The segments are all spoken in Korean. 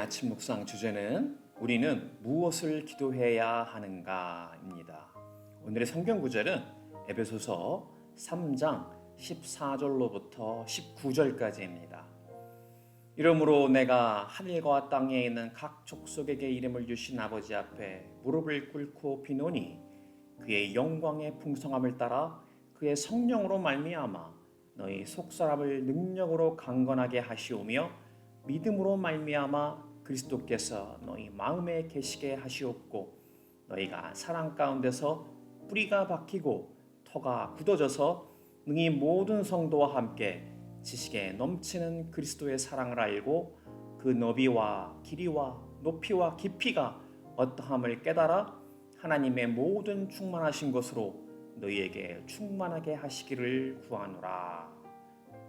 아침 묵상 주제는 우리는 무엇을 기도해야 하는가입니다. 오늘의 성경 구절은 에베소서 3장 14절로부터 19절까지입니다. 이러므로 내가 하늘과 땅에 있는 각 족속에게 이름을 주신 아버지 앞에 무릎을 꿇고 비노니 그의 영광의 풍성함을 따라 그의 성령으로 말미암아 너희 속사람을 능력으로 강건하게 하시오며 믿음으로 말미암아 그리스도께서 너희 마음에 계시게 하시옵고 너희가 사랑 가운데서 뿌리가 박히고 터가 굳어져서 능히 모든 성도와 함께 지식에 넘치는 그리스도의 사랑을 알고 그 너비와 길이와 높이와 깊이가 어떠함을 깨달아 하나님의 모든 충만하신 것으로 너희에게 충만하게 하시기를 구하노라.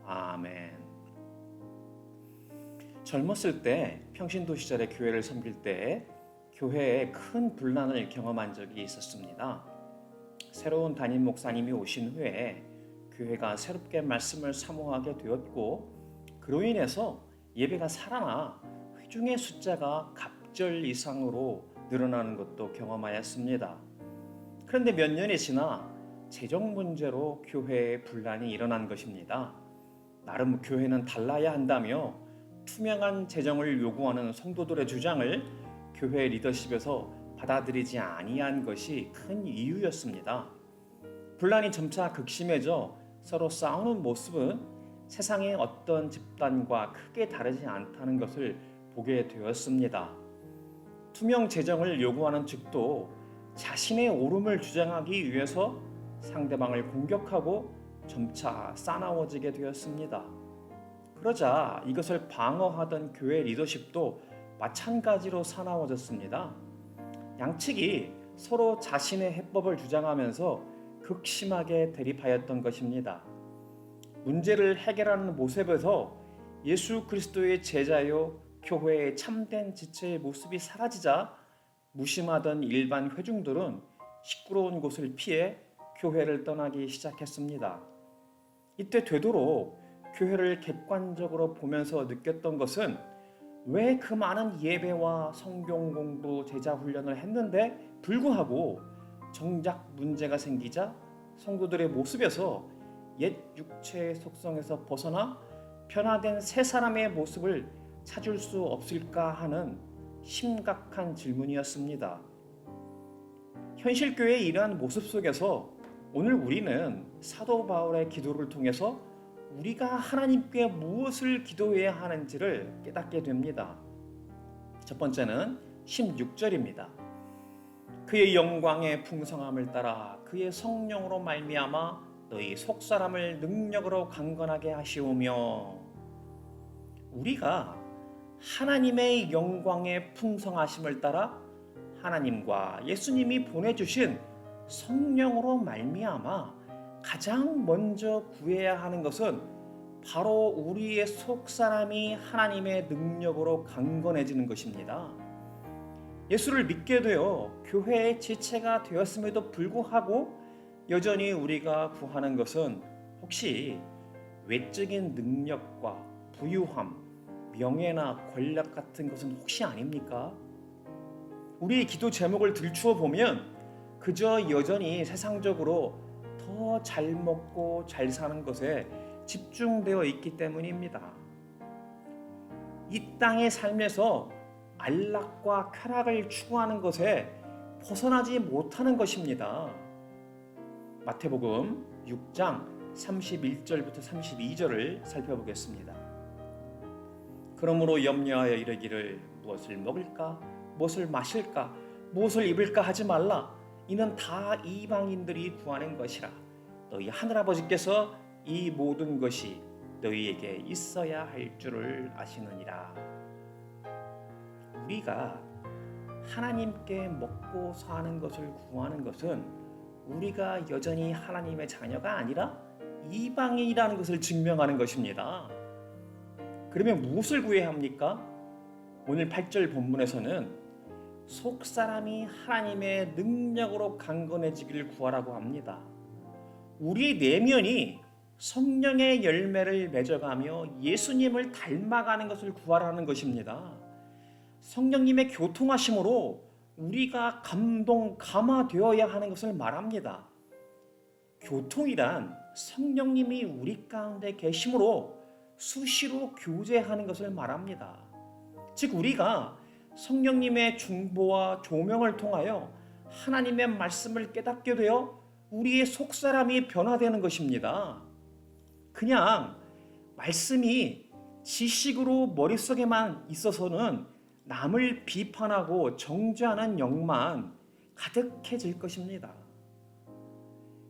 아멘. 젊었을 때 평신도 시절에 교회를 섬길 때 교회에 큰 분란을 경험한 적이 있었습니다. 새로운 담임 목사님이 오신 후에 교회가 새롭게 말씀을 사모하게 되었고 그로 인해서 예배가 살아나 회중의 숫자가 갑절 이상으로 늘어나는 것도 경험하였습니다. 그런데 몇 년이 지나 재정 문제로 교회에 분란이 일어난 것입니다. 나름 교회는 달라야 한다며 투명한 재정을 요구하는 성도들의 주장을 교회 리더십에서 받아들이지 아니한 것이 큰 이유였습니다. 분란이 점차 극심해져 서로 싸우는 모습은 세상의 어떤 집단과 크게 다르지 않다는 것을 보게 되었습니다. 투명 재정을 요구하는 측도 자신의 옳음을 주장하기 위해서 상대방을 공격하고 점차 싸나워지게 되었습니다. 그러자 이것을 방어하던 교회 리더십도 마찬가지로 사나워졌습니다. 양측이 서로 자신의 해법을 주장하면서 극심하게 대립하였던 것입니다. 문제를 해결하는 모습에서 예수 그리스도의 제자요 교회의 참된 지체의 모습이 사라지자 무심하던 일반 회중들은 시끄러운 곳을 피해 교회를 떠나기 시작했습니다. 이때 되도록 교회를 객관적으로 보면서 느꼈던 것은 왜 그 많은 예배와 성경 공부, 제자 훈련을 했는데 불구하고 정작 문제가 생기자 성도들의 모습에서 옛 육체의 속성에서 벗어나 변화된 새 사람의 모습을 찾을 수 없을까 하는 심각한 질문이었습니다. 현실교회의 이러한 모습 속에서 오늘 우리는 사도 바울의 기도를 통해서 우리가 하나님께 무엇을 기도해야 하는지를 깨닫게 됩니다. 첫 번째는 16절입니다. 그의 영광의 풍성함을 따라 그의 성령으로 말미암아 너희 속사람을 능력으로 강건하게 하시오며 우리가 하나님의 영광의 풍성하심을 따라 하나님과 예수님이 보내주신 성령으로 말미암아 가장 먼저 구해야 하는 것은 바로 우리의 속사람이 하나님의 능력으로 강건해지는 것입니다. 예수를 믿게 되어 교회의 지체가 되었음에도 불구하고 여전히 우리가 구하는 것은 혹시 외적인 능력과 부유함, 명예나 권력 같은 것은 혹시 아닙니까? 우리의 기도 제목을 들추어 보면 그저 여전히 세상적으로 더 잘 먹고 잘 사는 것에 집중되어 있기 때문입니다. 이 땅의 삶에서 안락과 쾌락을 추구하는 것에 벗어나지 못하는 것입니다. 마태복음 6장 31절부터 32절을 살펴보겠습니다. 그러므로 염려하여 이르기를 무엇을 먹을까, 무엇을 마실까, 무엇을 입을까 하지 말라. 이는 다 이방인들이 구하는 것이라. 너희 하늘아버지께서 이 모든 것이 너희에게 있어야 할 줄을 아시느니라. 우리가 하나님께 먹고 사는 것을 구하는 것은 우리가 여전히 하나님의 자녀가 아니라 이방인이라는 것을 증명하는 것입니다. 그러면 무엇을 구해야 합니까? 오늘 8절 본문에서는 속사람이 하나님의 능력으로 강건해지기를 구하라고 합니다. 우리의 내면이 성령의 열매를 맺어가며 예수님을 닮아가는 것을 구하라는 것입니다. 성령님의 교통하심으로 우리가 감화되어야 하는 것을 말합니다. 교통이란 성령님이 우리 가운데 계심으로 수시로 교제하는 것을 말합니다. 즉 우리가 성령님의 중보와 조명을 통하여 하나님의 말씀을 깨닫게 되어 우리의 속사람이 변화되는 것입니다. 그냥 말씀이 지식으로 머릿속에만 있어서는 남을 비판하고 정죄하는 영만 가득해질 것입니다.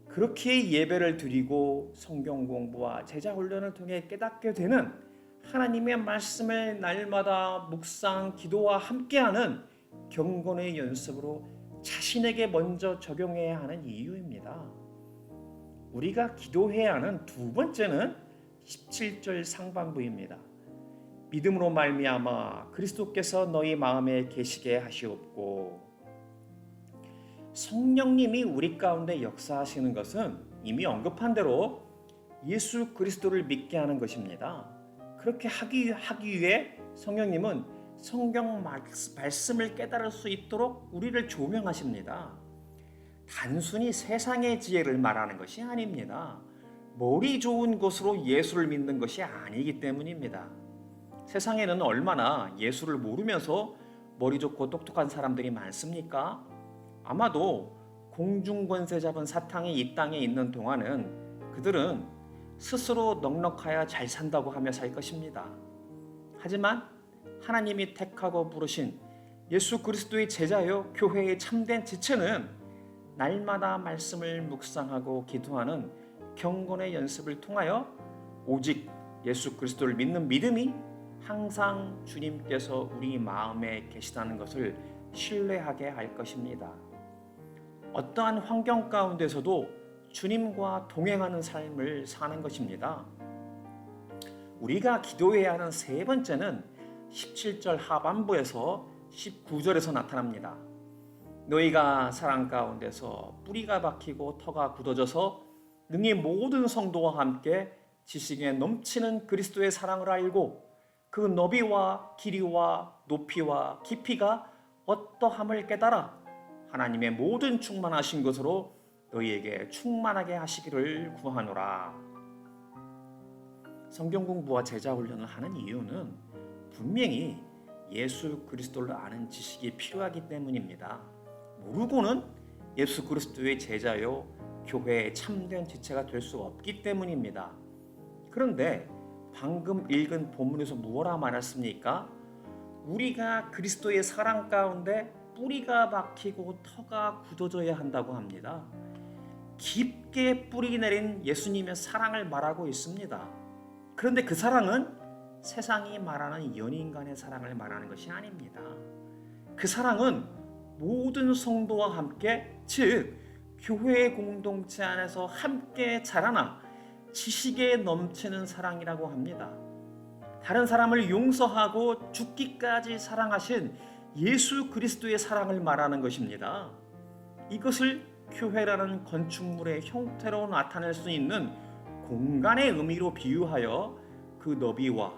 그렇게 예배를 드리고 성경 공부와 제자 훈련을 통해 깨닫게 되는 하나님의 말씀을 날마다 묵상, 기도와 함께하는 경건의 연습으로 자신에게 먼저 적용해야 하는 이유입니다. 우리가 기도해야 하는 두 번째는 17절 상반부입니다. 믿음으로 말미암아 그리스도께서 너희 마음에 계시게 하시옵고. 성령님이 우리 가운데 역사하시는 것은 이미 언급한 대로 예수 그리스도를 믿게 하는 것입니다. 그렇게 하기 위해 성령님은 성경 말씀을 깨달을 수 있도록 우리를 조명하십니다. 단순히 세상의 지혜를 말하는 것이 아닙니다. 머리 좋은 것으로 예수를 믿는 것이 아니기 때문입니다. 세상에는 얼마나 예수를 모르면서 머리 좋고 똑똑한 사람들이 많습니까? 아마도 공중권세 잡은 사탕이 이 땅에 있는 동안은 그들은 스스로 넉넉하여 잘 산다고 하며 살 것입니다. 하지만 하나님이 택하고 부르신 예수 그리스도의 제자요 교회의 참된 지체는 날마다 말씀을 묵상하고 기도하는 경건의 연습을 통하여 오직 예수 그리스도를 믿는 믿음이 항상 주님께서 우리 마음에 계시다는 것을 신뢰하게 할 것입니다. 어떠한 환경 가운데서도 주님과 동행하는 삶을 사는 것입니다. 우리가 기도해야 하는 세 번째는 17절 하반부에서 19절에서 나타납니다. 너희가 사랑 가운데서 뿌리가 박히고 터가 굳어져서 능히 모든 성도와 함께 지식에 넘치는 그리스도의 사랑을 알고 그 너비와 길이와 높이와 깊이가 어떠함을 깨달아 하나님의 모든 충만하신 것으로 너희에게 충만하게 하시기를 구하노라. 성경 공부와 제자 훈련을 하는 이유는 분명히 예수 그리스도를 아는 지식이 필요하기 때문입니다. 모르고는 예수 그리스도의 제자요 교회의 참된 지체가 될 수 없기 때문입니다. 그런데 방금 읽은 본문에서 무엇라 말했습니까? 우리가 그리스도의 사랑 가운데 뿌리가 박히고 터가 굳어져야 한다고 합니다. 깊게 뿌리 내린 예수님의 사랑을 말하고 있습니다. 그런데 그 사랑은 세상이 말하는 연인 간의 사랑을 말하는 것이 아닙니다. 그 사랑은 모든 성도와 함께, 즉 교회의 공동체 안에서 함께 자라나 지식에 넘치는 사랑이라고 합니다. 다른 사람을 용서하고 죽기까지 사랑하신 예수 그리스도의 사랑을 말하는 것입니다. 이것을 교회라는 건축물의 형태로 나타낼 수 있는 공간의 의미로 비유하여 그 너비와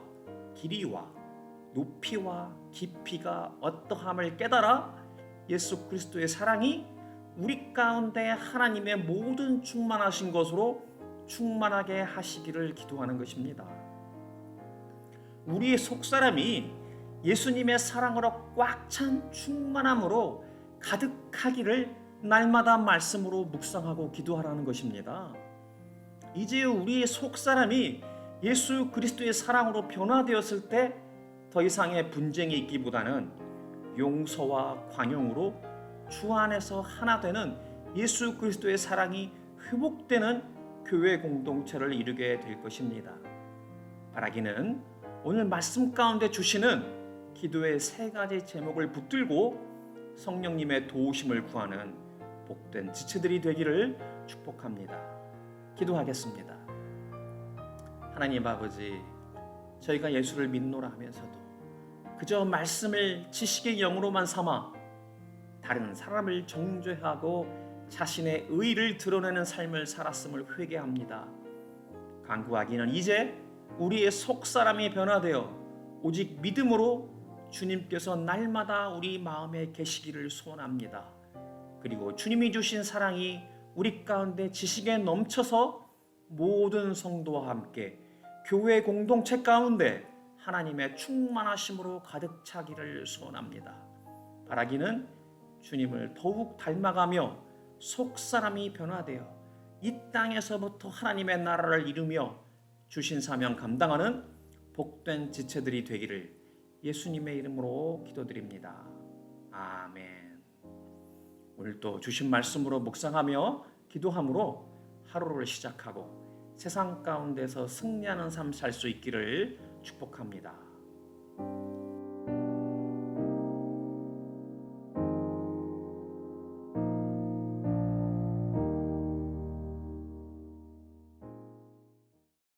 길이와 높이와 깊이가 어떠함을 깨달아 예수 그리스도의 사랑이 우리 가운데 하나님의 모든 충만하신 것으로 충만하게 하시기를 기도하는 것입니다. 우리의 속사람이 예수님의 사랑으로 꽉 찬 충만함으로 가득하기를 날마다 말씀으로 묵상하고 기도하라는 것입니다. 이제 우리의 속사람이 예수 그리스도의 사랑으로 변화되었을 때 더 이상의 분쟁이 있기보다는 용서와 관용으로 주 안에서 하나 되는 예수 그리스도의 사랑이 회복되는 교회 공동체를 이루게 될 것입니다. 바라기는 오늘 말씀 가운데 주시는 기도의 세 가지 제목을 붙들고 성령님의 도우심을 구하는 복된 지체들이 되기를 축복합니다. 기도하겠습니다. 하나님 아버지, 저희가 예수를 믿노라 하면서도 그저 말씀을 지식의 영으로만 삼아 다른 사람을 정죄하고 자신의 의를 드러내는 삶을 살았음을 회개합니다. 간구하기는 이제 우리의 속사람이 변화되어 오직 믿음으로 주님께서 날마다 우리 마음에 계시기를 소원합니다. 그리고 주님이 주신 사랑이 우리 가운데 지식에 넘쳐서 모든 성도와 함께 교회 공동체 가운데 하나님의 충만하심으로 가득 차기를 소원합니다. 바라기는 주님을 더욱 닮아가며 속사람이 변화되어 이 땅에서부터 하나님의 나라를 이루며 주신 사명 감당하는 복된 지체들이 되기를 예수님의 이름으로 기도드립니다. 아멘. 오늘도 주신 말씀으로 묵상하며 기도함으로 하루를 시작하고 세상 가운데서 승리하는 삶 살 수 있기를 축복합니다.